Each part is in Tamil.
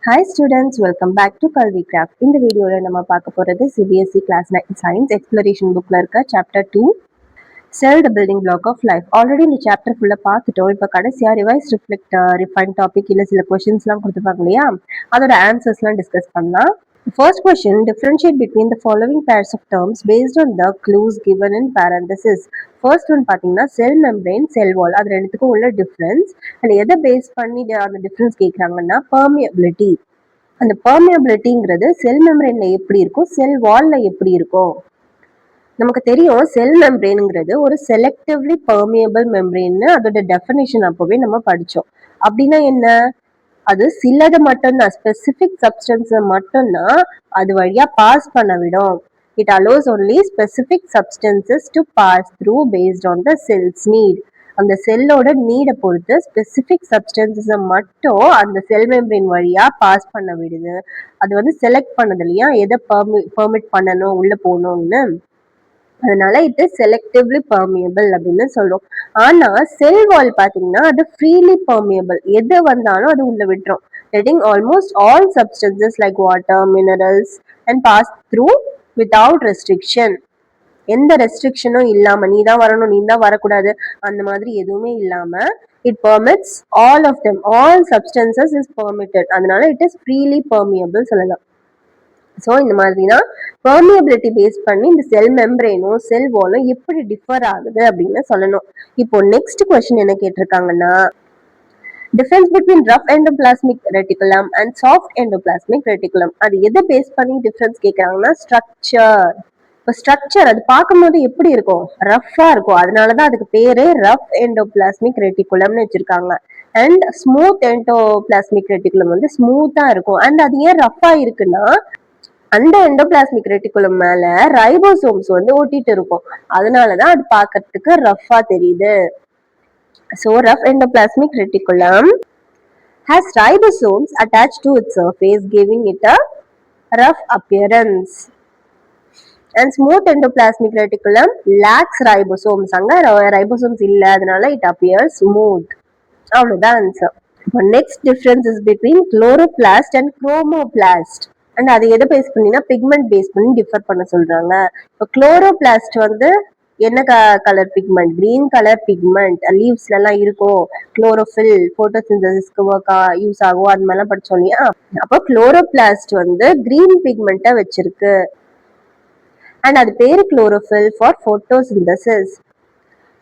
Hi students, welcome back to Kalvi Craft. இந்த வீடியோல நம்ம பார்க்க போறது CBSE Class 9 Science Exploration bookல இருக்க Chapter 2 Cell the Building Block of Life. Already இந்த சாப்டர் ஃபுல்லா பார்த்துட்டோம். இப்போ கடைசியா ரிவைஸ் ரிஃப்ளெக்ட் ரிஃபைன் டாபிக் இல்ல சில கொஸ்டின்ஸ்லாம் கொடுத்துருப்பாங்க இல்லையா, அதோட ஆன்சர்ஸ்லாம் டிஸ்கஸ் பண்ணலாம். First question, differentiate between the following pairs of terms based on the clues given in parenthesis. First one பாத்தீங்கன்னா செல் மெம்பரேன், செல் வால், அது ரெண்டுத்துக்கும் உள்ள டிஃபரன்ஸ். அண்ட் எதை பேஸ் பண்ணி அந்த டிஃபரன்ஸ் கேட்குறாங்கன்னா பெர்மியபிலிட்டி. அந்த பெர்மியபிலிட்டிங்கிறது செல் மெம்பரேன்ல எப்படி இருக்கும், செல் வால்ல எப்படி இருக்கும். நமக்கு தெரியும் செல் மெம்பரேனுங்கிறது ஒரு செலக்டிவ்லி பெர்மியபிள் மெம்பரேன்னு அதோட டெஃபினேஷன் அப்பவே நம்ம படிச்சோம். அப்படின்னா என்ன, அது சிலது மட்டும்தான், ஸ்பெசிபிக் சப்ஸ்டன்ஸை மட்டும்தான் அது வழியா பாஸ் பண்ண விடும். It allows only specific substances to pass through based on the cells need. அந்த செல்லோட நீடை பொறுத்து ஸ்பெசிபிக் சப்ஸ்டன்சஸை மட்டும் அந்த செல் மெம்பரேன் வழியா பாஸ் பண்ண விடுது. அது வந்து செலக்ட் பண்ணது இல்லையா, எதை பெர்மிட் பண்ணணும் உள்ள போகணும்னு. அதனால இது செலக்டிவ்லி பெர்மியபிள் அப்படின்னு சொல்றோம். ஆனா செல் வால் பாத்தீங்கன்னா அது ஃப்ரீலி பெர்மியபிள், எது வந்தாலும் அது உள்ள விட்டுரும். letting almost all substances like water, minerals and pass through without restriction. எந்த ரெஸ்ட்ரிக்ஷனும் இல்லாம நீ தான் வரணும் நீ தான் வரக்கூடாது அந்த மாதிரி எதுவுமே இல்லாம it permits all of them, all substances is permitted. அதனால it is freely permeable சொல்லலாம். ஸோ இந்த மாதிரி தான் பெர்மியபிலிட்டி பேஸ் பண்ணி இந்த செல் மெம்பரேனும் செல் வாலும் எப்படி டிஃபர் ஆகுது அப்படின்னு சொல்லணும். இப்போ நெக்ஸ்ட் கொஸ்டின் என்ன கேட்டிருக்காங்கன்னா, difference between rough endoplasmic reticulum and soft endoplasmic reticulum. அது எதை பேஸ் பண்ணி டிஃபரன்ஸ் கேட்குறாங்கன்னா ஸ்ட்ரக்சர். இப்போ ஸ்ட்ரக்சர் அது பார்க்கும்போது எப்படி இருக்கும், ரஃபா இருக்கும். அதனாலதான் அதுக்கு பேரு ரஃப் எண்டோபிளாஸ்மிக் ரெட்டிகுலம்னு வச்சிருக்காங்க. அண்ட் ஸ்மூத் எண்டோபிளாஸ்மிக் ரெட்டிகுலம் வந்து ஸ்மூத்தா இருக்கும். அண்ட் அது ஏன் ரஃபா இருக்குன்னா அந்த எண்டோபிளாஸ்மிக் ரெட்டிகுலம் மேல ரைபோசோம்ஸ் வந்து ஒட்டிட்டு இருக்கும். அதனாலதான் அது பார்க்கிறதுக்கு ரஃபா தெரியுது. So rough endoplasmic reticulum has ribosomes attached to its surface, giving it a rough appearance. And smooth endoplasmic reticulum lacks ribosomes. அங்க ribosomes இல்ல, அதனால it appears smooth. அவ்வளவுதான் ஆன்சர். இப்போ next difference is between chloroplast and chromoplast. And அது எதை பேஸ் பண்ணினா பிக்மெண்ட் பேஸ் பண்ணி டிஃபர் பண்ண சொல்றாங்க. இப்போ குளோரோபிளாஸ்ட் வந்து என்ன colour pigment, green colour pigment. லீவ்ஸ்ல எல்லாம் இருக்கும் குளோரோஃபில், போட்டோசிந்தசிஸ்க்கு யூஸ் ஆகும், அது மாதிரிலாம் படிச்சோம் இல்லையா. அப்போ குளோரோபிளாஸ்ட் வந்து கிரீன் பிக்மெண்ட்டை வச்சிருக்கு. அண்ட் அது பேரு குளோரோஃபில் ஃபார் போட்டோசிந்தசிஸ்.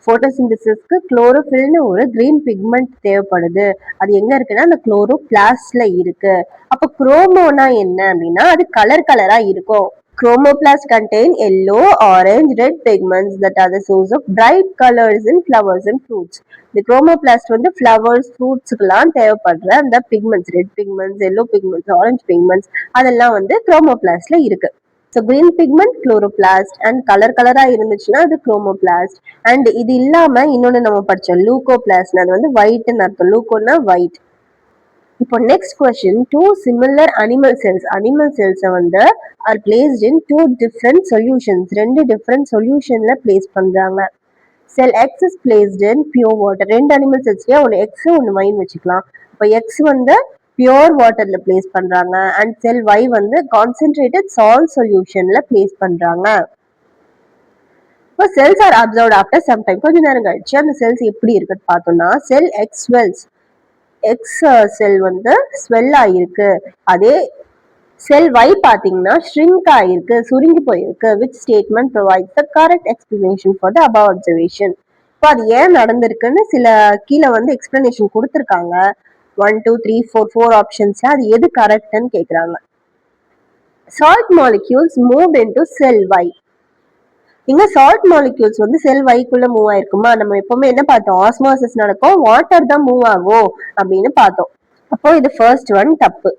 போட்டோசிந்தசிஸ்க்கு குளோரோஃபில்னு ஒரு கிரீன் பிக்மெண்ட் தேவைப்படுது. அது எங்க இருக்குன்னா அந்த குளோரோபிளாஸ்ட்ல இருக்கு. அப்ப குரோமோனா என்ன அப்படின்னா அது கலர் கலரா இருக்கும். Chromoplast contain yellow, orange, red pigments that are the source of bright colors in flowers and fruits. The chromoplast வந்து flowers, fruitsக்குலாம் தேவைப்படுற அந்த pigments, red pigments, yellow pigments, orange pigments அதெல்லாம் வந்து chromoplastல இருக்கு. So green pigment chloroplast and கலரா இருந்துச்சுன்னா அது chromoplast. and இது இல்லாம இன்னொன்னு நம்ம படிச்சோம் leucoplast, அது வந்து whiteன்னு அர்த்தம். லூக்கோன்னா white. இப்போ next question, two similar animal செல்ஸை வந்து are placed in two different solutions. ரெண்டு டிஃப்ரெண்ட் சொல்யூஷன்ல பிளேஸ் பண்றாங்க. Cell X is placed in pure water. ரெண்டு அனிமல் செல்ஸ்லயே ஒன்று எக்ஸ் ஒன்று வைன்னு வச்சுக்கலாம். இப்போ எக்ஸ் வந்து பியூர் வாட்டர்ல பிளேஸ் பண்றாங்க. அண்ட் செல் ஒய் வந்து கான்சென்ட்ரேட்டட் சால்ட் சொல்யூஷன்ல பிளேஸ் பண்றாங்க. இப்போ cells are observed after some time. கொஞ்ச நேரம் கழிச்சு அந்த செல்ஸ் எப்படி இருக்குன்னு பார்த்தோம்னா cell X swells. X cell வந்து ஸ்வெல் ஆயிருக்கு. அதே செல் Y பாத்தீங்கன்னா ஷ்ரிங்க் ஆயிருக்கு, சுருங்கி போயிருக்கு. Which statement provides the correct explanation for the above observation. இப்போ அது ஏன் நடந்திருக்குன்னு சில கீழே வந்து எக்ஸ்பிளனேஷன் கொடுத்துருக்காங்க. 1 2 3 4 ஆப்ஷன்ஸ்ல அது எது கரெக்ட்னு கேட்குறாங்க. சால்ட் மாலிக்யூல்ஸ் மூவ்ட் இன்டு செல் Y. இங்க சால்ட் மாலிக்யூல்ஸ் வந்து செல் வைக்குள்ள மூவ் ஆயிருக்குமா. நம்ம எப்பவுமே என்ன பார்த்தோம், ஆஸ்மோசிஸ் நடக்கும், வாட்டர் தான் மூவ் ஆகும் அப்படின்னு பார்த்தோம். அப்போ இது ஃபர்ஸ்ட் ஒன் தப்பு.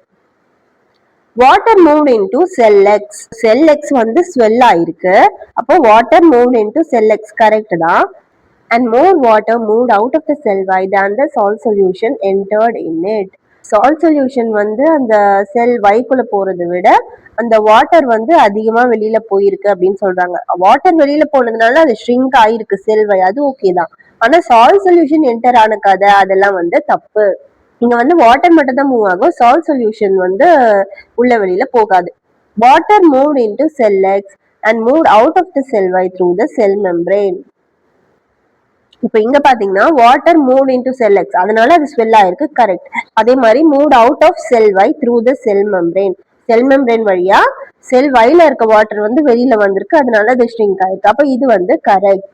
Water moved into cell X. Cell X வந்து ஸ்வெல் ஆயிருக்கு. அப்போ water moved into cell X correct தான். And more water moved out of the cell Y than the salt solution entered in it. Salt solution வந்து அந்த செல் வைக்குள்ள போறதை விட அந்த வாட்டர் வந்து அதிகமா வெளியில போயிருக்கு அப்படின்னு சொல்றாங்க. வாட்டர் வெளியில போனதுனால அது ஷ்ரிங்க் ஆயிருக்கு செல் வை, அது ஓகே தான். ஆனா சால்ட் சொல்யூஷன் என்டர் ஆன கதை அதெல்லாம் வந்து தப்பு. இங்க வந்து வாட்டர் மட்டும் தான் மூவ் ஆகும், சால்ட் சொல்யூஷன் வந்து உள்ள வெளியில போகாது. Water moved into cell X and moved out of the cell Y through the cell membrane. இப்போ இங்க பாத்தீங்கன்னா water moved into cell X, அதனால அது ஸ்வெல் ஆயிருக்கு, கரெக்ட். அதே மாதிரி moved out of cell Y through the cell membrane, cell membrane வழியா செல் Yல இருக்க வாட்டர் வந்து வெளியில வந்திருக்கு, அதனால அது ஷ்ரிங்க் ஆயிருக்கு. அப்ப இது வந்து கரெக்ட்.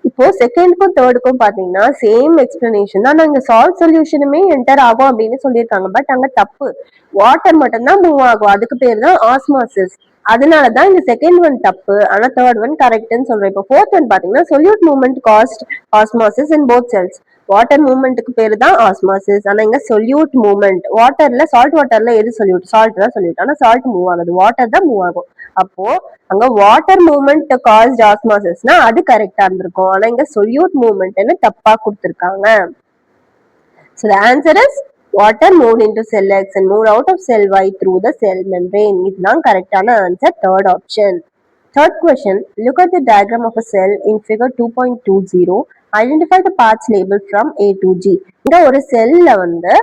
இப்போ செகண்ட்க்கும் தேர்டுக்கும் பாத்தீங்கன்னா சேம் எக்ஸ்பிளனேஷன் தான். இங்க சால்ட் சொல்யூஷனுமே என்டர் ஆகும் அப்படின்னு சொல்லியிருக்காங்க, பட் அங்க தப்பு. வாட்டர் மட்டும் தான் மூவ் ஆகும், அதுக்கு பேர் தான் ஆஸ்மாசிஸ். அதனாலதான் இந்த செகண்ட் ஒன் தப்பு, ஆனா தேர்ட் ஒன் கரெக்ட்னு சொல்றேன். இப்போ ஃபோர்த் ஒன் பாத்தீங்கன்னா solute movement cause osmosis in both cells. Water மூவ்மெண்ட்டுக்கு பேரு தான் ஆஸ்மாசிஸ், ஆனா இங்க சொல்யூட் மூவ்மெண்ட். வாட்டர்ல சால்ட் வாட்டர்ல எது சொல்யூட்? சால்ட் தான் சொல்யூட், ஆனா சால்ட் மூவ் ஆகுது, வாட்டர் தான் மூவ் ஆகும். அப்போ அங்க வாட்டர் மூவ்மெண்ட் காஸ்ட் ஆஸ்மாசிஸ்னா அது கரெக்டா இருந்திருக்கும், ஆனா இங்க சொல்யூட் மூவ்மெண்ட்னு தப்பா கொடுத்திருக்காங்க. So the answer is water moved into cell X and moved out of cell Y through the cell membrane. இதுதான் கரெக்டான answer, third option. Third question, look at the diagram of a cell in figure 2.20. Identify the parts labeled from A to G. இங்க ஒரு செல்ல வந்து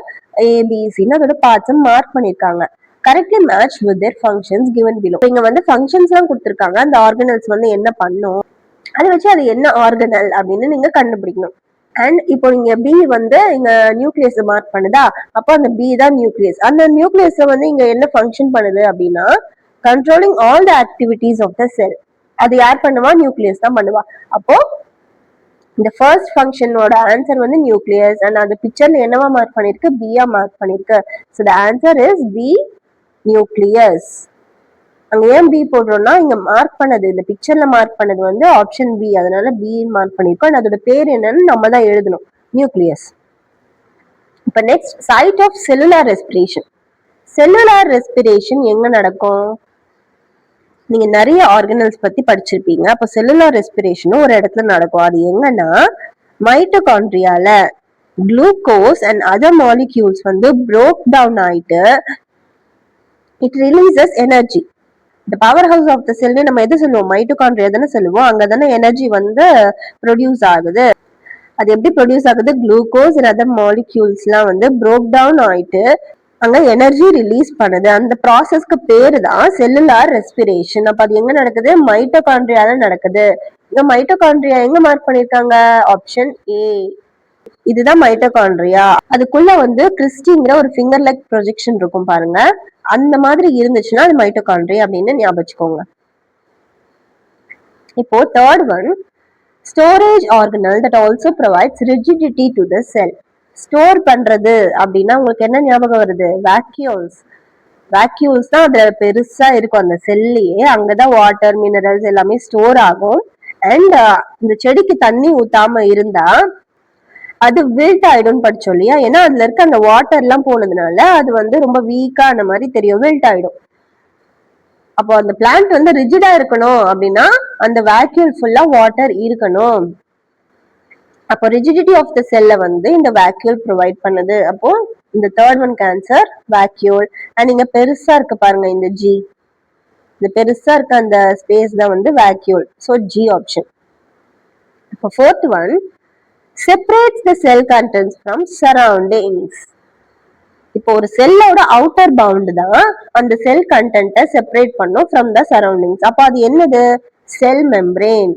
ABC அதோட பார்ட்ஸ் மார்க் பண்ணிருக்காங்க. Correctly match with their functions given below. இங்க வந்து ஃபங்க்ஷன்ஸ் எல்லாம் கொடுத்திருக்காங்க, அந்த ஆர்கனல்ஸ் வந்து என்ன பண்ணும், அதை வச்சு அது என்ன ஆர்கனல் அப்படின்னு நீங்க கண்டுபிடிக்கணும். அண்ட் இப்போ நீங்க பி வந்து இங்க நியூக்ளியஸ் மார்க் பண்ணுதா, அப்போ அந்த பி தான் நியூக்ளியஸ். அந்த நியூக்ளியஸ்ல வந்து இங்க என்ன ஃபங்க்ஷன் பண்ணுது அப்படின்னா controlling all the activities of the cell. அது யார் பண்ணுவா? நியூக்ளியஸ் தான் பண்ணுவா. அப்போ இந்த ஃபர்ஸ்ட் ஃபங்க்ஷனோட ஆன்சர் வந்து நியூக்ளியஸ், அண்ட் அந்த பிக்சர்ல என்னவா மார்க் பண்ணிருக்கு? பியா மார்க் பண்ணிருக்கு. So the answer is B, nucleus. அங்க ஏன் பி போடுறோம்னா இங்க மார்க் பண்ணது, இந்த பிக்சர்ல மார்க் பண்ணது வந்து ஆப்ஷன் பி, அதனால பி மார்க் பண்ணிருக்கோம். அதோட பேர் என்னன்னு நம்ம தான் எழுதணும், நியூக்ளியஸ். இப்ப next, site of cellular respiration. Cellular respiration எங்க நடக்கும்? நீங்க நிறைய ஆர்கனல்ஸ் பத்தி படிச்சிருப்பீங்க, அப்ப செல்லுலார் ரெஸ்பிரேஷனும் ஒரு இடத்துல நடக்கும். அது எங்கன்னா மைட்டோகாண்ட்ரியால குளுக்கோஸ் அண்ட் அதர் மாலிக்யூல்ஸ் வந்து broke down ஆயிட்டு இட் ரிலீசஸ் எனர்ஜி. இந்த பவர் ஹவுஸ் ஆஃப் த செல் நம்ம எது சொல்லுவோம்? மைட்டோகாண்ட்ரியா தானே சொல்லுவோம். அங்கதானே எனர்ஜி வந்து ப்ரொடியூஸ் ஆகுது. அது எப்படி ப்ரொடியூஸ் ஆகுது? குளுக்கோஸ் அண்ட் அதர் மாலிக்யூல்ஸ் எல்லாம் வந்து broke down ஆயிட்டு அங்க எனர்ஜி ரிலீஸ் பண்ணுது. அந்த ப்ராசஸ்க்கு பேரு தான் செல்லுலார் ரெஸ்பிரேஷன். அப்ப அது எங்க நடக்குது? மைட்டோகாண்ட்ரியால நடக்குது. இங்க மைட்டோகாண்ட்ரியா எங்க மார்க் பண்ணிருக்காங்க? Option A. இதுதான் மைட்டோகாண்ட்ரியா. அதுக்குள்ள வந்து கிறிஸ்டிங்கிற ஒரு ஃபிங்கர் லெக் ப்ரொஜெக்ஷன் இருக்கும் பாருங்க, அந்த மாதிரி இருந்துச்சுன்னா அது மைட்டோகாண்ட்ரியா அப்படின்னு ஞாபகம் வச்சுக்கோங்க. இப்போ third one, storage organelle that also provides rigidity to the sell. Store பண்றது அப்படின்னா உங்களுக்கு என்ன ஞாபகம் வருது? வேக்யூல்ஸ். வேக்யூல்ஸ் தான் அதுல பெருசா இருக்கும் அந்த செல்லையே, அங்கதான் வாட்டர் மினரல்ஸ் எல்லாமே ஸ்டோர் ஆகும். அண்ட் இந்த செடிக்கு தண்ணி ஊத்தாம இருந்தா அது வில்ட் ஆயிடும் படிச்சோம் இல்லையா? ஏன்னா அதுல இருக்க அந்த வாட்டர் எல்லாம் போனதுனால அது வந்து ரொம்ப வீக்கா அந்த மாதிரி தெரியும், வில்ட் ஆயிடும். அப்போ அந்த பிளான்ட் வந்து ரிஜிடா இருக்கணும் அப்படின்னா அந்த வேக்யூல் ஃபுல்லா வாட்டர் இருக்கணும். அப்போ ரிஜிடிட்டி ஆஃப் த செல்ல வந்து இந்த வேக்யூல் ப்ரொவைட் பண்ணுது. அப்போ இந்த third one answer vacuole. And இங்க பெருசா இருக்கு பாருங்க இந்த ஜி, இந்த பெருசா இருக்க அந்த ஸ்பேஸ் தான் வந்து வேக்யூல். So G option. இப்போ fourth one, separates the cell contents from surroundings. இப்போ ஒரு செல்லோட அவுட்டர் பவுண்ட் தான் அந்த செல் கண்டென்ட்டை செப்பரேட் பண்ணும் ஃப்ரம் த சரௌண்டிங்ஸ். அப்போ அது என்னது? செல் மெம்பரேன்.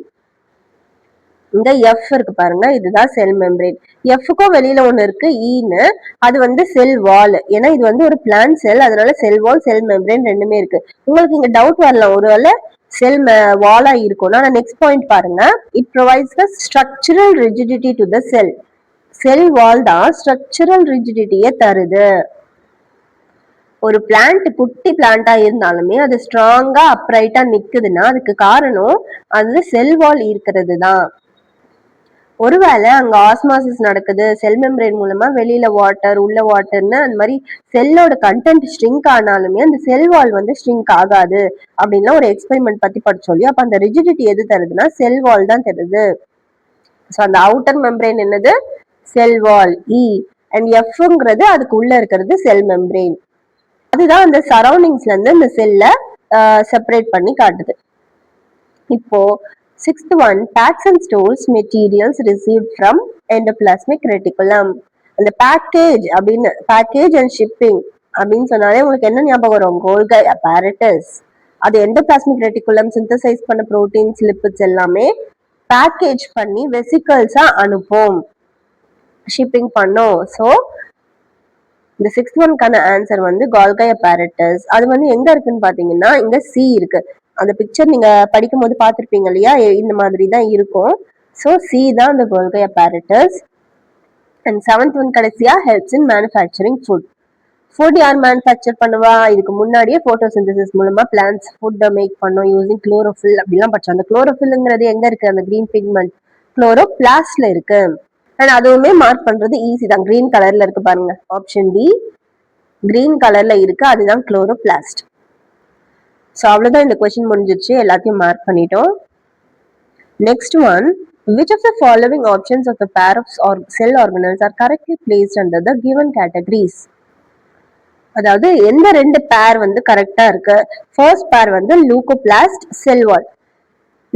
இங்க எஃப் இருக்கு பாருங்க, இதுதான் செல் மெம்பரேன். எஃப்க்கும் வெளியில ஒண்ணு இருக்கு ஈன்னு, அது வந்து செல் வால். ஏன்னா இது வந்து ஒரு பிளான்ட் செல், அதனால செல் வால் செல் மெம்பரேன் ரெண்டுமே இருக்கு. உங்களுக்கு இங்க டவுட் வரலாம், ஒருவேளை செல் வாலா இருக்கும். ஆனா நெக்ஸ்ட் பாயிண்ட் பாருங்க, it provides the structural rigidity to the cell. Cell wall தான் ஸ்ட்ரக்சரல் ரிஜிடிட்டியை தருது. ஒரு பிளான்ட் குட்டி பிளான்டா இருந்தாலுமே அது ஸ்ட்ராங்கா அப்ரைட்டா நிக்குதுன்னா அதுக்கு காரணம் அது செல் வால் இருக்கிறது தான். ஒருவேளை அங்க ஆஸ்மாசிஸ் நடக்குது, செல் மெம்பரேன் மூலமா வெளியில வாட்டர் உள்ள வாட்டர்னு அந்த மாதிரி செல்லோட கண்டென்ட் ஸ்ட்ரிங்க் ஆனாலுமே அந்த செல் வால் வந்து ஸ்ட்ரிங்க் ஆகாது அப்படின்னா ஒரு எக்ஸ்பெரிமெண்ட் பத்தி படிச்சோம் இல்லையா? அப்ப அந்த ரிஜிடிட்டி எது தருதுன்னா செல் வால் தான் தருது. ஸோ அந்த அவுட்டர் மெம்பரேன் என்னது? செல் வால் இ. அண்ட் எஃப்ங்கிறது அதுக்கு உள்ள இருக்கிறது செல் மெம்பரேன். அதுதான் அந்த சரௌண்டிங்ஸ்ல இருந்து இந்த செல்ல செப்பரேட் பண்ணி காட்டுது. இப்போ sixth one, packs and stores materials received from endoplasmic reticulum. அந்த பேக்கேஜ் அண்ட் ஷிப்பிங் அப்படின்னு சொன்னாலே உங்களுக்கு என்ன ஞாபகம் வரும்? கோல்கை அப்பேரட்டஸ். அது எண்டோபிளாஸ்மிக் ரெட்டிகுலம் சிந்தசைஸ் பண்ண புரோட்டீன்ஸ் லிப்பிட்ஸ் எல்லாமே பேக்கேஜ் பண்ணி வெசிக்கல்ஸா அனுப்பும், ஷிப்பிங் பண்ணும். ஸோ இந்த 6th ஒன்க்கான ஆன்சர் வந்து கோல்கை அப்பேரட்டஸ். அது வந்து எங்க இருக்குன்னு பாத்தீங்கன்னா இங்க சி இருக்கு. அந்த பிக்சர் நீங்க படிக்கும் போது பார்த்திருப்பீங்க இல்லையா, இந்த மாதிரி தான் இருக்கும். ஸோ சி தான் அந்த கோல்கை apparatus. அண்ட் 7th ஒன் கடைசியா helps in manufacturing food. Food யார் மேனுஃபேக்சர் பண்ணுவா? இதுக்கு முன்னாடியே போட்டோசிந்தசிஸ் மூலமா பிளான்ட்ஸ் ஃபுட்டை மேக் பண்ணும் யூசிங் குளோரோஃபில் அப்படிலாம் படிச்சோம். அந்த குளோரோஃபில்ங்கிறது எங்க இருக்கு? அந்த கிரீன் பிக்மெண்ட் குளோரோபிளாஸ்ட்ல இருக்கு. அண்ட் அதுவுமே மார்க் பண்றது ஈஸி தான். கிரீன் கலர்ல இருக்கு பாருங்க, ஆப்ஷன் டி கிரீன் கலர்ல இருக்கு, அதுதான் குளோரோபிளாஸ்ட். ஸோ அவ்வளவுதான், இந்த கொஸ்டின் முடிஞ்சிருச்சு, எல்லாத்தையும் மார்க் பண்ணிட்டோம். Next one, which of the following options of the pair of cell organelles are correctly placed under the given categories? அதாவது எந்த ரெண்டு பேர் வந்து கரெக்டா இருக்கு? ஃபர்ஸ்ட் பேர் வந்து லூகோபிளாஸ்ட், செல் வால்.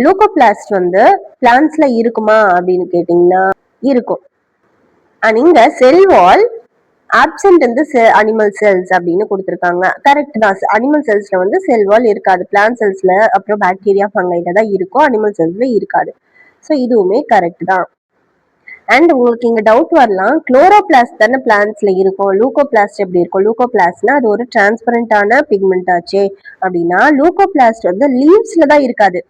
லூகோபிளாஸ்ட் வந்து பிளான்ட்ஸ்ல இருக்குமா அப்படின்னு கேட்டீங்கன்னா இருக்கும். அண்ட் இங்க செல் வால் ஆப்சென்ட் இந்த அனிமல் செல்ஸ் அப்படின்னு கொடுத்துருக்காங்க. கரெக்ட் தான். அனிமல் செல்ஸ்ல வந்து செல் வால் இருக்காது. பிளான்ட் செல்ஸ்ல அப்புறம் பாக்டீரியா ஃபங்கைல தான் இருக்கும், அனிமல் செல்ஸ்ல இருக்காது. ஸோ இதுவுமே கரெக்ட் தான். அண்ட் உங்களுக்கு இங்க டவுட் வரலாம், குளோரோபிளாஸ்ட் தானே பிளான்ட்ஸ்ல இருக்கும், லூகோபிளாஸ்ட் எப்படி இருக்கும்? லூகோபிளாஸ்ட்னா அது ஒரு டிரான்ஸ்பரண்டான பிக்மெண்ட் ஆச்சே அப்படின்னா, லூகோபிளாஸ்ட் வந்து லீவ்ஸ்ல தான் இருக்காது.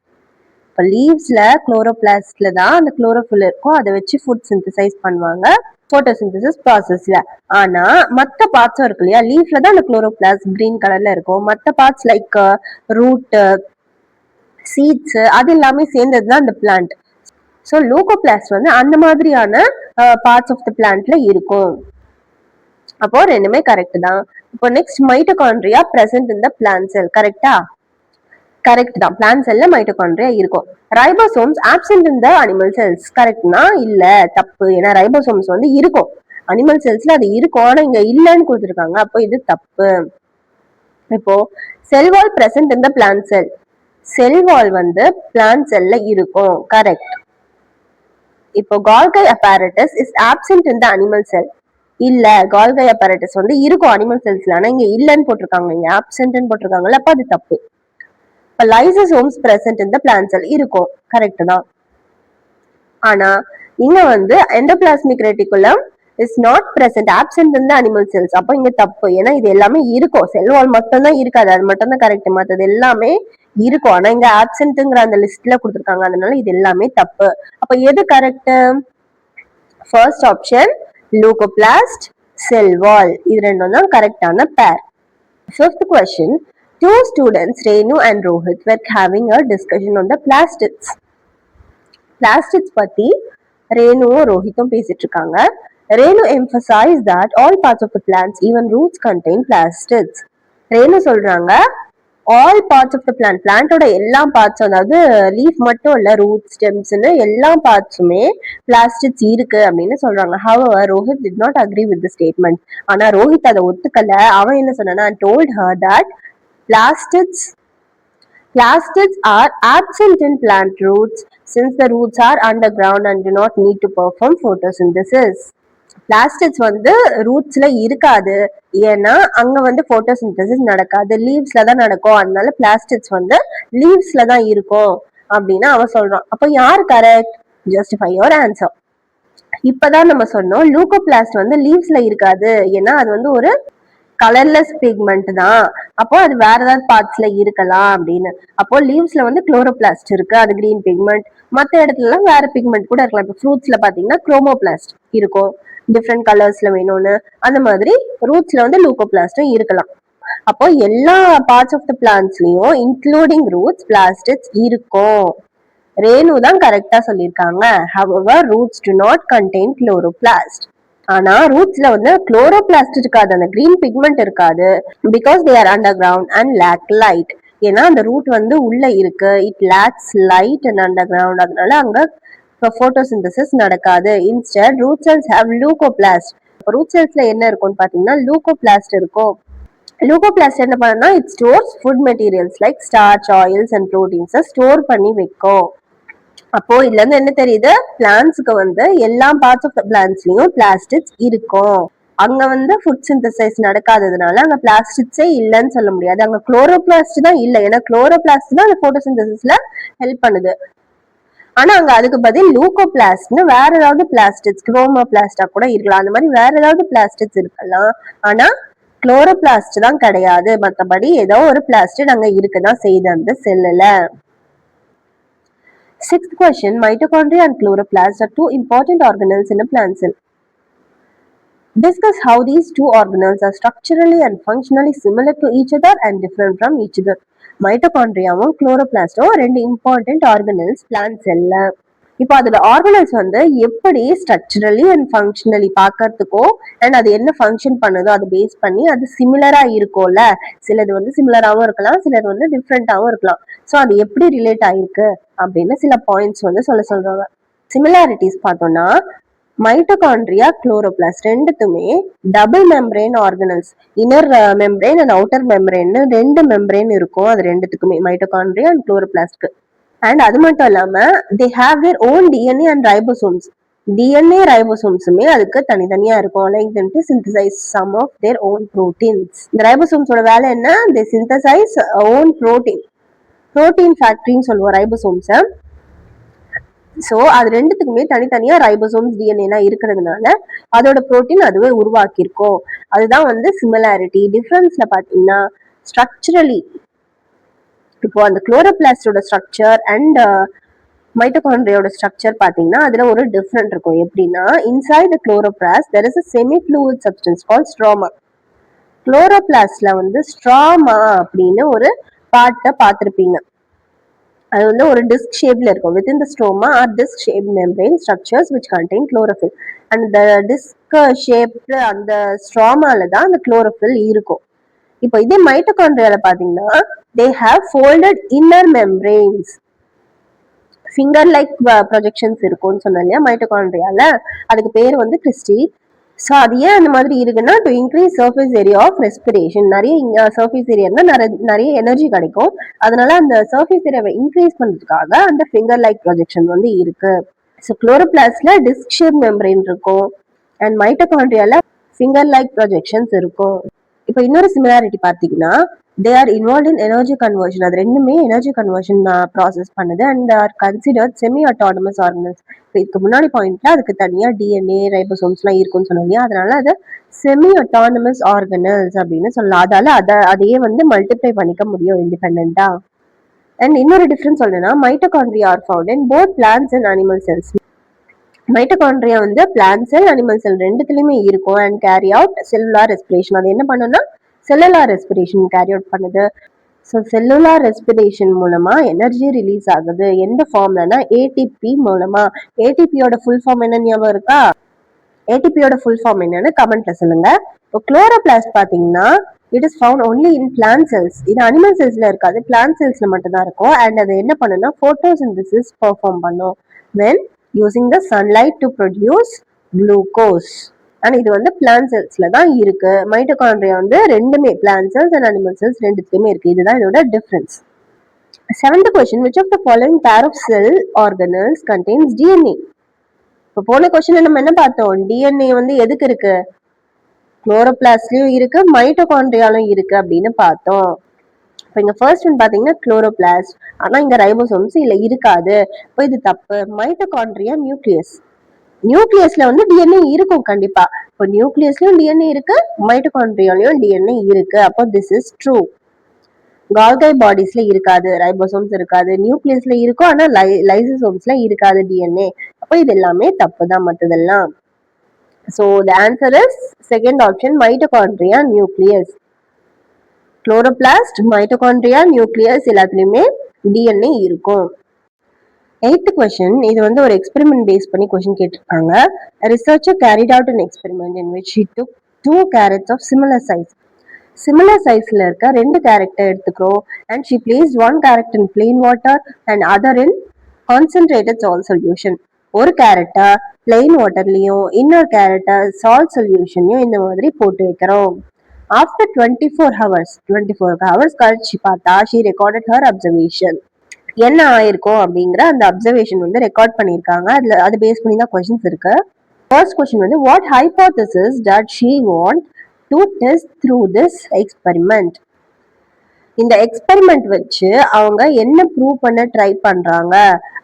இப்போ லீவ்ஸ்ல குளோரோபிளாஸ்ட்ல தான் அந்த குளோரோஃபில் இருக்கும், அதை வச்சு ஃபுட் சிந்தசைஸ் பண்ணுவாங்க போட்டோசிந்தசிஸ் ப்ராசஸ்ல. ஆனா மற்ற பார்ட்ஸும் இருக்கு இல்லையா, லீஃப்ல தான் அந்த குளோரோபிளாஸ்ட் கிரீன் கலர்ல இருக்கும். மற்ற பார்ட்ஸ் லைக் ரூட், சீட்ஸ், அது எல்லாமே சேர்ந்தது தான் அந்த பிளான்ட். ஸோ லூகோபிளாஸ்ட் வந்து அந்த மாதிரியான பார்ட்ஸ் ஆஃப் த பிளான்ட்ல இருக்கும். அப்போ ரெண்டுமே கரெக்ட் தான். இப்போ next, mitochondria present in the plant cell. கரெக்டா? கரெக்ட் தான். பிளான்ட் செல்ல மைட்டோகாண்ட்ரியா இருக்கும். Ribosomes absent in the animal cells. கரெக்ட்னா இல்ல, தப்பு. ஏன்னா ரைபோசோம்ஸ் வந்து இருக்கும் அனிமல் செல்ஸ்ல, அது இருக்கும், ஆனா இங்க இல்லன்னு கொடுத்துருக்காங்க, அப்போ இது தப்பு. இப்போ செல் வால் present in the plant sell. Cell வால் வந்து பிளான்ட் செல்ல இருக்கும். கரெக்ட். இப்போ கோல்கை apparatus is absent in the animal செல். இல்ல, கோல்கை apparatus வந்து இருக்கும் அனிமல் செல்ஸ்ல, ஆனா இங்க இல்லன்னு போட்டிருக்காங்க, இங்க ஆப்சென்ட்னு போட்டிருக்காங்கல்ல, அப்ப அது தப்பு. இப்போ lysosomes present in the plant cell இருக்கும். கரெக்ட் தான். ஆனா இங்க வந்து endoplasmic reticulum is not present, absent in the animal cells. அப்போ இங்க தப்பு. ஏன்னா இது எல்லாமே இருக்கும், செல் வால் மட்டும் தான் இருக்காது, அது மட்டும் தான் கரெக்ட். மற்றது எல்லாமே இருக்கும், ஆனா இங்க ஆப்சென்ட்ங்கிற அந்த லிஸ்ட்ல கொடுத்துருக்காங்க, அதனால இது எல்லாமே தப்பு. அப்ப எது கரெக்ட்? ஃபர்ஸ்ட் ஆப்ஷன் லூகோபிளாஸ்ட், செல் வால், இது ரெண்டும் தான் கரெக்டான பேர். Fifth question, two students Renu and Rohit were having a discussion on the plastids. Plastids பத்தி ரேணுவும் ரோஹித்தும் பேசிட்டு இருக்காங்க. Renu emphasized that all parts of the plants, even roots, contain plastids. Renu சொல்றாங்க ஆல் பார்ட்ஸ் ஆஃப் த பிளான்டோட எல்லா பார்ட்ஸும், அதாவது லீஃப் மட்டும் இல்ல, ரூட், ஸ்டெம்ஸ்னு எல்லா பார்ட்ஸுமே பிளாஸ்டிக்ஸ் இருக்கு அப்படின்னு சொல்றாங்க. However Rohit did not agree with the statement. ஆனா ரோஹித் அதை ஒத்துக்கல. அவன் என்ன சொன்னானா, told her that plastids are absent in plant roots since the roots are underground and do not need to perform photosynthesis. Plastics வந்து ரூட்ஸ்ல இருக்காது, ஏன்னா அங்க வந்து போட்டோசிந்தசிஸ் நடக்காது, லீவ்ஸ்ல தான் நடக்கும், அதனால பிளாஸ்டிக்ஸ் வந்து லீவ்ஸ்ல தான் இருக்கும் அப்படின்னு அவன் சொல்றான். அப்போ யார் கரெக்ட்? Justify your answer. இப்பதான் நம்ம சொன்னோம் லூகோபிளாஸ்ட் வந்து லீவ்ஸ்ல இருக்காது, ஏன்னா அது வந்து ஒரு கலர்லெஸ் பிக்மெண்ட் தான், அப்போ அது வேற ஏதாவது பார்ட்ஸ்ல இருக்கலாம் அப்படின்னு. அப்போ லீவ்ஸ்ல வந்து குளோரோபிளாஸ்ட் இருக்கு, அது கிரீன் பிக்மெண்ட். மற்ற இடத்துல வேற பிக்மெண்ட் கூட இருக்கலாம். இப்போ ஃப்ரூட்ஸ்ல பாத்தீங்கன்னா குரோமோபிளாஸ்ட் இருக்கும், டிஃப்ரெண்ட் கலர்ஸ்ல வேணும்னு. அந்த மாதிரி ரூட்ஸ்ல வந்து லூகோபிளாஸ்டும் இருக்கலாம். அப்போ எல்லா பார்ட்ஸ் ஆஃப் த பிளான்ட்ஸ்லயும் இன்க்ளூடிங் ரூட்ஸ் பிளாஸ்டிக்ஸ் இருக்கும். ரேணு தான் கரெக்டா சொல்லியிருக்காங்க. however roots do not contain chloroplast. ஆனா ரூட்ஸ்ல வந்து குளோரோபிளாஸ்ட் இருக்காது, அந்த கிரீன் பிக்மெண்ட் இருக்காது. Because they are underground and lack light. ஏன்னா அந்த ரூட் வந்து உள்ள இருக்கு, it lacks light and underground, அதனால அங்க போட்டோசிந்தசிஸ் நடக்காது. Instead root cells have leucoplast. Root செல்ஸ்ல என்ன இருக்கும்னு பாத்தீங்கன்னா லூகோபிளாஸ்ட் இருக்கும். லூகோபிளாஸ்ட் என்ன பண்ணா, it stores food materials like starch, oils and ப்ரோட்டீன்ஸை ஸ்டோர் பண்ணி வைக்கும். அப்போ இதுல இருந்து என்ன தெரியுது, பிளான்ட்ஸ்க்கு வந்து எல்லா பார்ட்ஸ் ஆஃப் த பிளான்ட்ஸ்லயும் பிளாஸ்டிக்ஸ் இருக்கும். அங்க வந்து ஃபுட் சிந்தசைஸ் நடக்காததுனால அங்க பிளாஸ்டிக்ஸே இல்லைன்னு சொல்ல முடியாது. அங்க குளோரோபிளாஸ்ட் தான் இல்ல, ஏன்னா குளோரோபிளாஸ்ட் தான் அந்த போட்டோசிந்தசிஸ்ல ஹெல்ப் பண்ணுது. ஆனா அங்க அதுக்கு பதில் லூகோபிளாஸ்ட்னு வேற ஏதாவது பிளாஸ்டிக்ஸ், குரோமோபிளாஸ்டா கூட இருக்கலாம், அந்த மாதிரி வேற ஏதாவது பிளாஸ்டிக்ஸ் இருக்கலாம். ஆனா குளோரோபிளாஸ்ட் தான் கிடையாது. மத்தபடி ஏதோ ஒரு பிளாஸ்டிக் அங்க இருக்குதான் செய்யுது அந்த செல்லுல. Sixth question, mitochondria and chloroplast are two important organelles in a plant cell. Discuss how these two organelles are structurally and functionally similar to each other and different from each other. மைட்டோகாண்ட்ரியாவும் குளோரோபிளாஸ்டும் ரெண்டு இம்பார்ட்டன்ட் ஆர்கனல்ஸ் பிளான்ட் செல்ல. இப்போ அதோட ஆர்கனல்ஸ் வந்து எப்படி ஸ்ட்ரக்சரலி அண்ட் ஃபங்க்ஷனலி பார்க்கறதுக்கோ அண்ட் அது என்ன ஃபங்க்ஷன் பண்ணுதோ அதை பேஸ் பண்ணி அது சிமிலரா இருக்கும்ல. சிலது வந்து சிமிலராகவும் இருக்கலாம், சிலது வந்து டிஃப்ரெண்டாகவும் இருக்கலாம். ஸோ அது எப்படி ரிலேட் ஆயிருக்கு அப்படின்னு சில பாயிண்ட்ஸ் வந்து சொல்றாங்க. சிமிலாரிட்டிஸ் பார்த்தோம்னா மைட்டோகாண்ட்ரியா குளோரோபிளாஸ்ட் ரெண்டுத்துமே double membrane organelles, inner membrane and outer membrane ரெண்டு மெம்பரேன் இருக்கும் அது ரெண்டுத்துக்குமே, மைட்டோகாண்ட்ரியா அண்ட் குளோரோபிளாஸ்ட்க்கு. அண்ட் அது மட்டும் இல்லாம they have their own DNA and ribosomes. DNA ரைபோசோம்ஸுமே அதுக்கு தனித்தனியா இருக்கும். Like them to synthesize some of their own proteins. இந்த ரைபோசோம்ஸோட வேலை என்ன? they synthesize own protein. Protein ஃபேக்டரின்னு சொல்லுவோம் ரைபோசோம்ஸை. ஸோ அது ரெண்டுத்துக்குமே தனித்தனியா ரைபோசோம்ஸ் டிஎன்ஏலாம் இருக்கிறதுனால அதோட புரோட்டீன் அதுவே உருவாக்கியிருக்கோம். அதுதான் வந்து சிமிலாரிட்டி. டிஃபரன்ஸ்ல பாத்தீங்கன்னா ஸ்ட்ரக்சரலி இப்போ அந்த குளோரோபிளாஸ்டோட ஸ்ட்ரக்சர் அண்ட் மைட்டோகாண்ட்ரியோட ஸ்ட்ரக்சர் பாத்தீங்கன்னா அதுல ஒரு டிஃபரெண்ட் இருக்கும். எப்படின்னா inside the chloroplast there is a semi fluid substance called stroma. குளோரோபிளாஸ்ட்ல வந்து ஸ்ட்ராமா அப்படின்னு ஒரு பார்ட்டை பார்த்திருப்பீங்க. அது வந்து ஒரு டிஸ்க் ஷேப்ல இருக்கும். within the stroma are disc shaped membrane structures which contain chlorophyll. and the disc shaped அந்த ஸ்ட்ராமால தான் அந்த chlorophyll இருக்கும். இப்போ இதே மைட்டோகாண்ட்ரியால பாத்தீங்கன்னா they have folded inner membranes, finger like projections இருக்கும்னு சொன்னேன் இல்லையா மைட்டோகாண்ட்ரியால, அதுக்கு பேர் வந்து கிறிஸ்டி. ஸோ அது ஏன் அந்த மாதிரி இருக்குன்னா to increase surface area of respiration. நிறைய சர்ஃபேஸ் ஏரியானா நிறைய எனர்ஜி கிடைக்கும், அதனால அந்த சர்ஃபேஸ் ஏரியாவை இன்க்ரீஸ் பண்றதுக்காக அந்த ஃபிங்கர் லைக் ப்ரொஜெக்ஷன் வந்து இருக்கு. ஸோ குளோரோபிளாஸ்ட்ல டிஸ்க் ஷேப் மெம்பரேன் இருக்கும் அண்ட் மைட்டோகாண்ட்ரியால ஃபிங்கர் லைக் ப்ரொஜெக்ஷன்ஸ் இருக்கும். இப்போ இன்னொரு சிமிலாரிட்டி பார்த்தீங்கன்னா they are involved in energy conversion. அது ரெண்டுமே எனர்ஜி கன்வர்ஷன் ப்ராசஸ் பண்ணுது and R considered semi autonomous organelles. இதுக்கு முன்னாடி பாயிண்ட்ல அதுக்கு தனியா டிஎன்ஏ ரைபோசோம்ஸ்லாம் இருக்குன்னு சொன்னீங்க, அதனால அது செமி அட்டானமஸ் ஆர்கனல்ஸ் அப்படின்னு சொல்லலாம். அதால அதையே வந்து மல்டிப்ளை பண்ணிக்க முடியும் இண்டிபெண்டா. அண்ட் இன்னொரு டிஃபரன்ஸ் சொல்லணும்னா mitochondria are found in both plants and animal cells. Mitochondria வந்து பிளான்ட் செல் அனிமல் செல் ரெண்டுத்துலயுமே இருக்கும் and carry out cellular respiration. அது என்ன பண்ணுன்னா செல்லுலார் ரெஸ்பிரேஷன் கேரி அவுட் பண்ணுது. ஸோ செல்லுலார் ரெஸ்பிரேஷன் மூலமா எனர்ஜி ரிலீஸ் ஆகுது. எந்த ஃபார்ம்லனா ஏடிபி மூலமா. ஏடிபியோட ஃபுல் ஃபார்ம் என்ன ஞாபகம் இருக்கா? ஏடிபியோட ஃபுல் ஃபார்ம் என்னன்னு கமெண்ட்ல சொல்லுங்க. இப்போ குளோரோபிளாஸ்ட் பாத்தீங்கன்னா it is found only in plant cells. இது அனிமல் செல்ஸ்ல இருக்காது, பிளான்ட் செல்ஸ்ல மட்டும் தான் இருக்கும். அண்ட் அது என்ன பண்ணுன்னா போட்டோசிந்தசிஸ் பெர்ஃபார்ம் பண்ணும் when using the sunlight to produce glucose. And இது வந்து பிளான்ட் செல்ஸ்ல தான் இருக்கு. மைட்டோகாண்ட்ரியா வந்து ரெண்டுமே plant cells and animal cells ரெண்டுத்துலயுமே இருக்கு. இதுதான் இதோட difference. Seventh question, which of the following pair of cell organelles contains DNA? இப்போ போன கொஸ்டின்ல நம்ம என்ன பார்த்தோம்? டிஎன்ஏ வந்து எதுக்கு இருக்கு? குளோரோபிளாஸ்ட்லயும் இருக்கு, மைட்டோகாண்ட்ரியாலும் இருக்கு அப்படின்னு பார்த்தோம். இப்போ இங்க ஃபர்ஸ்ட் ஒன் பாத்தீங்கன்னா குளோரோபிளாஸ்ட், ஆனா இங்க ரைபோசோம்ஸ் இல்ல இருக்காது. இப்போ இது தப்பு. Mitochondria nucleus. நியூக்ளியஸ்ல வந்து டிஎன்ஏ இருக்கும் கண்டிப்பா. இப்போ நியூக்ளியஸ்லயும் டிஎன்ஏ இருக்கு, மைட்டோகாண்ட்ரியாலயும் டிஎன்ஏ இருக்கு. அப்போ திஸ் இஸ் ட்ரூ. கால்கை பாடிஸ்ல இருக்காது, ரைபோசோம்ஸ் இருக்காது. நியூக்ளியஸ்ல இருக்கும், ஆனா லைசோசோம்ஸ்ல இருக்காது டிஎன்ஏ. அப்போ இது எல்லாமே தப்பு தான் மத்ததெல்லாம். So the answer is second option, mitochondria nucleus. Chloroplast, mitochondria, nucleus எல்லாத்துலயுமே டிஎன்ஏ இருக்கும். எய்த் கொஸ்டின், இது வந்து ஒரு எக்ஸ்பெரிமெண்ட் பேஸ் பண்ணி கொஸ்டின் கேட்டிருக்காங்க. Researcher carried out an experiment in which he took 2 carrots of similar size. Similar சைஸ்ல இருக்க 2 கேரட்டை எடுத்துக்கிறோம் and she placed 1 carrot in plain water and other in concentrated salt solution. ஒரு கேரட்டை பிளெயின் வாட்டர்லயும் இன்னொரு கேரட்டை சால்ட் சொல்யூஷன்லயும் இந்த மாதிரி போட்டு வைக்கிறோம். ஆஃப்டர் 24 hours கழிச்சு பார்த்தா she recorded her observation. என்ன ஆயிருக்கும் அப்படிங்கிற அந்த அப்சர்வேஷன் வந்து ரெக்கார்ட் பண்ணியிருக்காங்க. அதுல அது பேஸ் பண்ணி தான் கொஸ்டின்ஸ் இருக்கு. ஃபர்ஸ்ட் கொஸ்டின் வந்து what hypothesis did she want to test through this experiment. இந்த எக்ஸ்பெரிமெண்ட் வச்சு அவங்க என்ன ப்ரூவ் பண்ண ட்ரை பண்றாங்க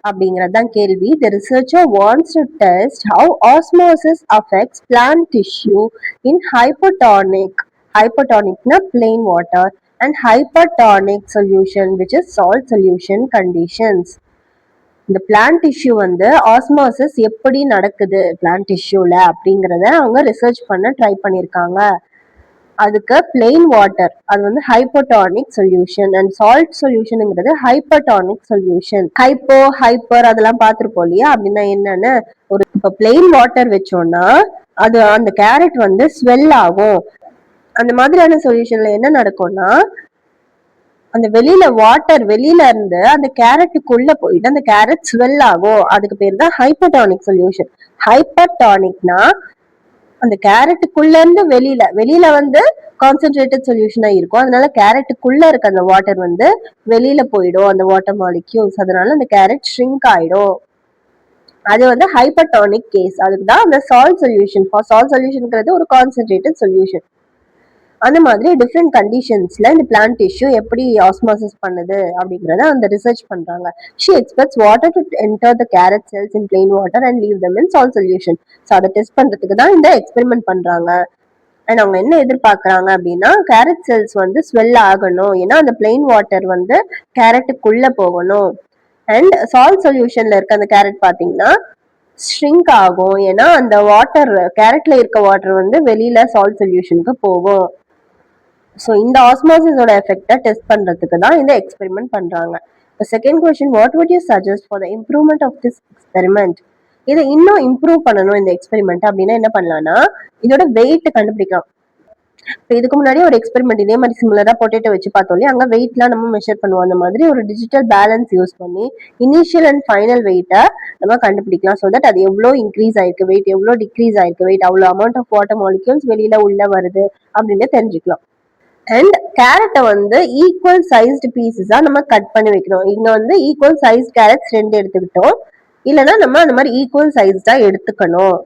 அப்படிங்கறது தான் கேள்வி. The researcher wants to test how osmosis affects plant tissue in hypotonic plain water and hypertonic solution which is salt solution conditions. இந்த பிளான்ட் டிஷ்யூ வந்து ஆஸ்மோசிஸ் எப்படி நடக்குது பிளான்ட் டிஷ்யூல அப்படிங்கறத அவங்க ரிசர்ச் பண்ண ட்ரை பண்ணிருக்காங்க. அதுக்கு பிளெயின் வாட்டர் அது வந்து ஹைப்போடானிக் சொல்யூஷன் அண்ட் சால்ட் சொல்யூஷனுங்கிறது ஹைப்பர்டானிக் சொல்யூஷன். ஹைப்பர் அதெல்லாம் பார்த்துருப்போம் இல்லையா? அப்படின்னா என்னன்னு, ஒரு இப்ப பிளெயின் வாட்டர் வச்சோம்னா அது அந்த கேரட் வந்து ஸ்வெல் ஆகும். அந்த மாதிரியான சொல்யூஷன்ல என்ன நடக்கும்னா, அந்த வெளியில இருந்து அந்த கேரட்டுக்குள்ள போயிட்டு அந்த கேரட் ஸ்வெல் ஆகும். அதுக்கு பேர் தான் ஹைப்பர்டானிக் சொல்யூஷன். ஹைப்பர்டானிக்னா அந்த கேரட்டுக்குள்ள இருந்து வெளியில வந்து கான்சென்ட்ரேட்டட் சொல்யூஷனா இருக்கும். அதனால கேரட்டுக்குள்ள இருக்க அந்த வாட்டர் வந்து வெளியில போயிடும், அந்த வாட்டர் மாலிக்யூல்ஸ். அதனால அந்த கேரட் ஷ்ரிங்க் ஆயிடும். அது வந்து ஹைப்பர்டானிக் கேஸ். அதுக்குதான் அந்த சால்ட் சொல்யூஷன். சால்ட் சொல்யூஷன்ங்கிறது ஒரு கான்சென்ட்ரேட்டட் சொல்யூஷன். அந்த மாதிரி டிஃப்ரெண்ட் கண்டிஷன்ஸ்ல இந்த பிளான்ட் டிஷ்யூ எப்படி ஆஸ்மோசிஸ் பண்ணுது அப்படிங்கறத அந்த ரிசர்ச் பண்றாங்க. She expects water to enter the carrot cells in plain water and leave them in salt solution. So அதை டெஸ்ட் பண்றதுக்கு தான் இந்த எக்ஸ்பெரிமெண்ட் பண்றாங்க. அண்ட் அவங்க என்ன எதிர்பார்க்கறாங்க அப்படின்னா, கேரட் செல்ஸ் வந்து ஸ்வெல் ஆகணும். ஏன்னா அந்த பிளெயின் வாட்டர் வந்து கேரட்டுக்குள்ள போகணும். அண்ட் சால்ட் சொல்யூஷன்ல இருக்க அந்த கேரட் பாத்தீங்கன்னா ஷ்ரிங்க் ஆகும். ஏன்னா அந்த வாட்டர் கேரட்ல இருக்க வாட்டர் வந்து வெளியில சால்ட் சொல்யூஷனுக்கு போகும். ஸோ இந்த ஆஸ்மோசிஸோட எஃபெக்டை டெஸ்ட் பண்றதுக்கு தான் இந்த எக்ஸ்பெரிமெண்ட் பண்றாங்க. Second question, what would you suggest for the improvement of this experiment. இதை இன்னும் இம்ப்ரூவ் பண்ணணும் இந்த எக்ஸ்பெரிமெண்ட் அப்படின்னா என்ன பண்ணலாம்னா, இதோட வெயிட் கண்டுபிடிக்கலாம். இப்போ இதுக்கு முன்னாடி ஒரு எக்ஸ்பெரிமெண்ட் இதே மாதிரி சிமிலரா பொட்டேட்டோ வச்சு பார்த்தோம். அங்க வெயிட்லாம் நம்ம மெஷர் பண்ணுவோம். அந்த மாதிரி ஒரு டிஜிட்டல் பேலன்ஸ் யூஸ் பண்ணி இனிஷியல் அண்ட் ஃபைனல் வெயிட்டை நம்ம கண்டுபிடிக்கலாம். ஸோ தட் அது எவ்வளோ இன்க்ரீஸ் ஆயிருக்கு, வெயிட் எவ்வளோ டிக்ரீஸ் ஆயிருக்கு, வெயிட் அவ்வளோ அமௌண்ட் ஆஃப் வாட்டர் மாலிக்யூல்ஸ் வெளியில உள்ள வருது அப்படின்னு தெரிஞ்சுக்கலாம். அண்ட் கேரட்டை வந்து ஈக்குவல் சைஸ்டு பீசஸா நம்ம கட் பண்ணி வைக்கணும். இங்க வந்து ஈக்குவல் சைஸ் கேரட்ஸ் 2 எடுத்துக்கிட்டோம். இல்லைன்னா நம்ம அந்த மாதிரி ஈக்குவல் சைஸ்டா எடுத்துக்கணும்.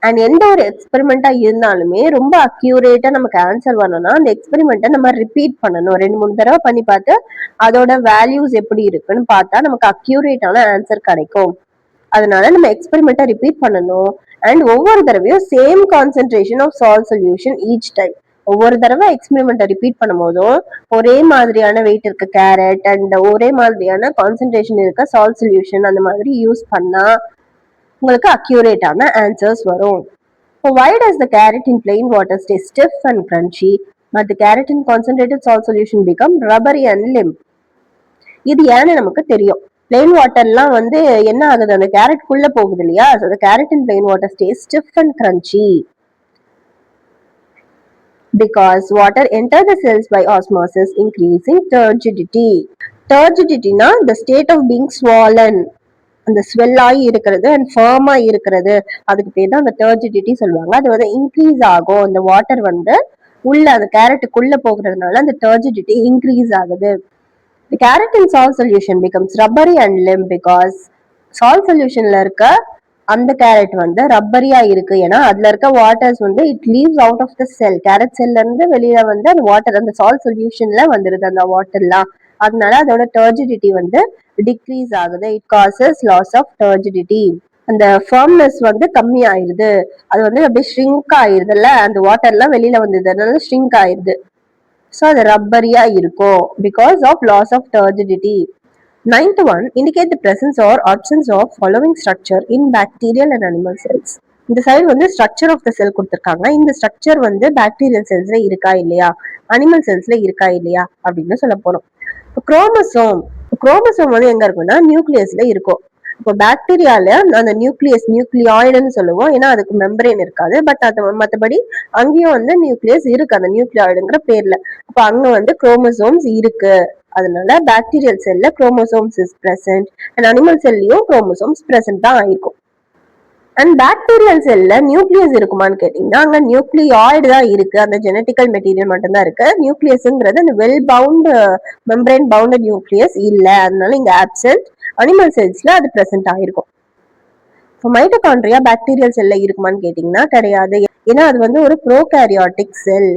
அண்ட் எந்த ஒரு எக்ஸ்பெரிமெண்டா இருந்தாலுமே ரொம்ப அக்யூரேட்டா நமக்கு ஆன்சர் வரணும்னா அந்த எக்ஸ்பெரிமெண்ட்டை நம்ம ரிப்பீட் பண்ணணும். 2-3 தடவை பண்ணி பார்த்து அதோட வேல்யூஸ் எப்படி இருக்குன்னு பார்த்தா நமக்கு அக்யூரேட்டான ஆன்சர் கிடைக்கும். அதனால நம்ம எக்ஸ்பெரிமெண்ட்டை ரிப்பீட் பண்ணணும். அண்ட் ஒவ்வொரு தடவையும் same concentration of salt solution each time. ஒவ்வொரு தடவை எக்ஸ்பெரிமெண்ட்டை ரிப்பீட் பண்ணும் போதும் ஒரே மாதிரியான வெயிட் இருக்க கேரட் அண்ட் ஒரே மாதிரியான கான்சென்ட்ரேஷன் இருக்க சால்ட் சொல்யூஷன் அந்த மாதிரி யூஸ் பண்ணா உங்களுக்கு அக்யூரேட்டான ஆன்சர்ஸ் வரும். Why does the carrot in plain water stay stiff and crunchy, but the carrot in concentrated salt solution become rubbery and limp? இது ஏன்னு நமக்கு தெரியும். பிளெயின் வாட்டர்லாம் வந்து என்ன ஆகுது, அந்த கேரட் குள்ள போகுது இல்லையா? So the carrot in plain water stays stiff and crunchy because water enter the cells by osmosis, increasing turgidity. Turgidity-na the state of being swollen. அந்த ஸ்வெல் ஆகி இருக்கிறது அண்ட் ஃபார்மா இருக்கிறது, அதுக்கு பேர் தான் அந்த டர்ஜிடிட்டி சொல்லுவாங்க. அது வந்து இன்க்ரீஸ் ஆகும். அந்த வாட்டர் வந்து உள்ள அந்த கேரட்டுக்குள்ள போகிறதுனால அந்த டர்ஜிடிட்டி இன்க்ரீஸ் ஆகுது. The carrot in salt solution becomes rubbery and limp because salt solutionல இருக்க அந்த கேரட் வந்து ரப்பரியா இருக்கு. ஏன்னா அதுல இருக்க வாட்டர்ஸ் வந்து it leaves out of the cell. Carrot செல்ல இருந்து வெளியில வந்து அந்த வாட்டர் அந்த சால்ட் சொல்யூஷன்ல வந்துருது அந்த வாட்டர்லாம். அதனால அதோட டர்ஜிடிட்டி வந்து டிக்ரீஸ் ஆகுது. It causes loss of turgidity. அந்த ஃபர்ம்னஸ் வந்து கம்மி ஆயிருது. அது வந்து அப்படியே ஷ்ரிங்க் ஆயிருதுல்ல, அந்த வாட்டர்லாம் வெளியில வந்தது, அதனால ஷ்ரிங்க் ஆயிருது. ஸோ அது ரப்பரியா இருக்கும் because of loss of turgidity. Ninth one, indicate the presence or absence of following structure in bacterial and animal cells. இந்த சைடு வந்து ஸ்ட்ரக்சர் ஆஃப் த செல் கொடுத்துருக்காங்க. இந்த ஸ்ட்ரக்சர் வந்து பாக்டீரியல் செல்ஸ்ல இருக்கா இல்லையா, அனிமல் செல்ஸ்ல இருக்கா இல்லையா அப்படின்னு சொல்ல போறோம். குரோமோசோம் வந்து எங்க இருக்கும்னா நியூக்ளியஸ்ல இருக்கும். இப்போ பாக்டீரியால அந்த நியூக்ளியாய்டுன்னு சொல்லுவோம். ஏன்னா அதுக்கு மெம்பரேன் இருக்காது. பட் அது மற்றபடி அங்கேயும் வந்து நியூக்ளியஸ் இருக்கு அந்த நியூக்ளியாய்டுங்கிற பேர்ல. அப்ப அங்க வந்து குரோமோசோம்ஸ் இருக்கு. அதனால பாக்டீரியல் செல்ல chromosomes is present and animal செல்லையும் குரோமோசோம்ஸ் பிரசன்ட் தான் ஆயிருக்கும். அண்ட் பாக்டீரியல் செல்ல நியூக்ளியஸ் இருக்குமான்னு கேட்டீங்கன்னா அங்க நியூக்ளியாய்டு தான் இருக்கு, அந்த ஜெனட்டிக்கல் மெட்டீரியல் மட்டும்தான் இருக்கு. நியூக்ளியஸ்ங்கிறது அந்த well bound membrane bounded nucleus இல்ல, அதனால இங்க ஆப்சென்ட். அனிமல் செல்ஸ்ல அது பிரசன்ட் ஆயிருக்கும். மைட்டோகாண்ட்ரியா பாக்டீரியல் செல்ல இருக்குமான்னு கேட்டீங்கன்னா கிடையாது. ஏன்னா அது வந்து ஒரு ப்ரோகாரியாட்டிக் செல்,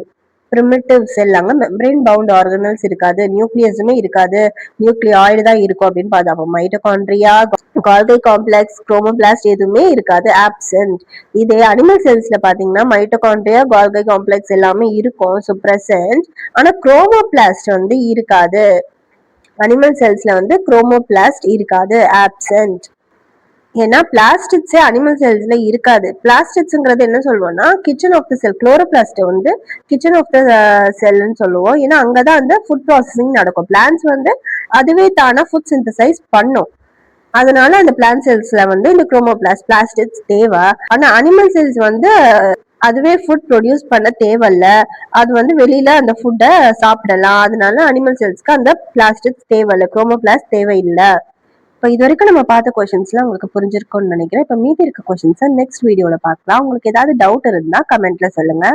பிரிமிட்டிவ் செல். அங்க மெம்பரேன் பவுண்ட் ஆர்கனல்ஸ் இருக்காது, நியூக்ளியஸுமே இருக்காது, நியூக்ளியாய்டு தான் இருக்கும் அப்படின்னு பார்த்தா அப்போ மைட்டோகாண்ட்ரியா, கால்கை காம்ப்ளெக்ஸ், குரோமோபிளாஸ்ட் எதுவுமே இருக்காது, ஆப்சென்ட். இதே அனிமல் செல்ஸ்ல பாத்தீங்கன்னா மைட்டோகாண்ட்ரியா, கால்கை காம்ப்ளெக்ஸ் எல்லாமே இருக்கும், ஸோ பிரசன்ட். ஆனா குரோமோபிளாஸ்ட் வந்து இருக்காது. அனிமல் செல்ஸ்ல வந்து குரோமோபிளாஸ்ட் இருக்காது, ஆப்சென்ட். ஏன்னா பிளாஸ்டிக்ஸே அனிமல் செல்ஸ்ல இருக்காது. பிளாஸ்டிக்ஸ்ங்கிறது என்ன சொல்லுவோம்னா kitchen of the cell, chloroplast வந்து கிச்சன் ஆஃப் த செல்னு சொல்லுவோம். ஏன்னா அங்கதான் அந்த ஃபுட் ப்ராசஸிங் நடக்கும். பிளான்ஸ் வந்து அதுவே தானா ஃபுட் சிந்தசைஸ் பண்ணும். அதனால அந்த பிளான்ட் செல்ஸ்ல வந்து இந்த குரோமோபிளாஸ்ட் பிளாஸ்டிக்ஸ் தேவை. ஆனா அனிமல் செல்ஸ் வந்து அதுவே ஃபுட் ப்ரொடியூஸ் பண்ண தேவையில்ல, அது வந்து வெளியில அந்த ஃபுட்டை சாப்பிடலாம். அதனால அனிமல் செல்ஸ்க்கு அந்த பிளாஸ்டிக்ஸ் தேவையில்லை, குரோமோபிளாஸ்ட் தேவையில்லை. இப்போ இது வரைக்கும் நம்ம பார்த்த கொஸ்டின்ஸ்லாம் உங்களுக்கு புரிஞ்சிருக்கும்னு நினைக்கிறேன். இப்போ மீதி இருக்க கொஸ்டின்ஸை நெக்ஸ்ட் வீடியோல பார்க்கலாம். உங்களுக்கு ஏதாவது டவுட் இருந்தா கமெண்ட்ல சொல்லுங்க.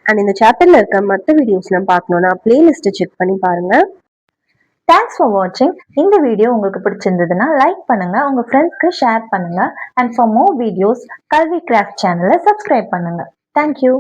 அண்ட் இந்த சாப்டர்ல இருக்க மற்ற வீடியோஸ்லாம் பார்க்கணும்னா பிளேலிஸ்ட்டை செக் பண்ணி பாருங்க. தேங்க்ஸ் ஃபார் வாட்சிங். இந்த வீடியோ உங்களுக்கு பிடிச்சிருந்ததுன்னா லைக் பண்ணுங்க, உங்க ஃப்ரெண்ட்ஸ்க்கு ஷேர் பண்ணுங்க. அண்ட் ஃபார் மோர் வீடியோஸ் கல்வி கிராஃப்ட் சேனலை சப்ஸ்கிரைப் பண்ணுங்க. தேங்க்யூ.